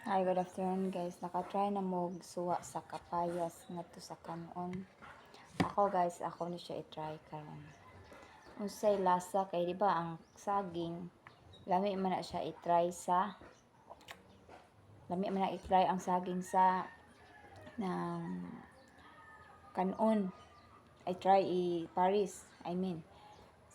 Hi, good afternoon guys. Nakatry na mo suwa sa kapayas ngadto sa kanon. Ako guys, ako ni siya i-try karon. Unsay lasa kay di ba ang saging lami man na siya i-try sa ang saging sa ng kanon. I try i-Paris, I mean.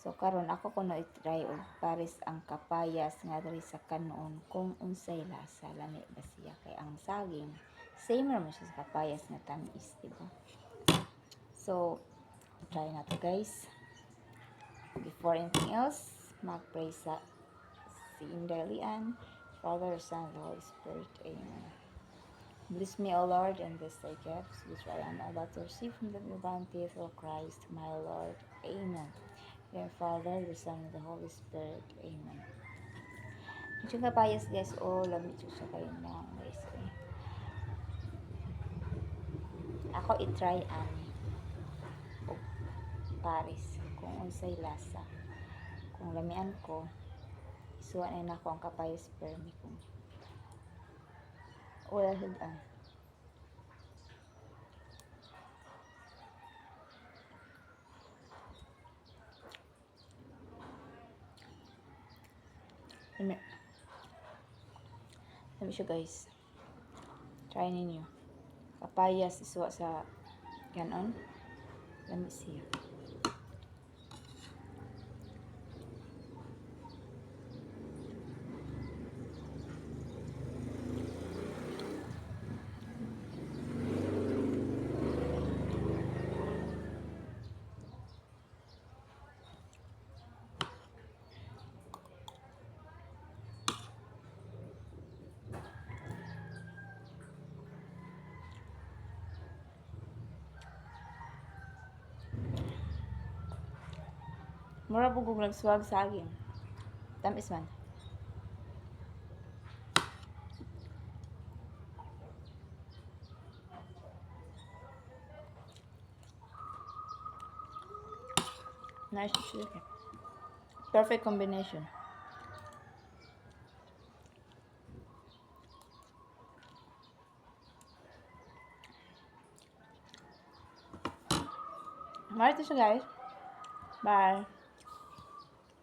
So karon ako kuno i-try og pares ang kapayas nga diri sa kanon kung unsay lasa lami ba siya kay ang saging same naman siya sa kapayas nga tamis, di ba? So try na to guys. Before anything else, mag-pray sa si Indalian, Father, Son, and Holy Spirit. Amen. Bless me, O Lord, and bless thy gifts, which I am about to receive from the bounty through Christ, my Lord. Amen. Dear Father, the Son, and the Holy Spirit. Amen. Medyo kapayas guys, lamit siya kayo na guys. Ako i-try ani og Paris kung unsay lasa. Kung lamian ko, isuwa na ako ang kapayas permi kung wala higaan. Lami siya guys. Try ninyo. Kapayas isuwa sa ganon. Lami siya. Mura po kung nagsuwag sa aging. Tamis man. Nice chicken. Perfect combination. Marito siya guys. Bye.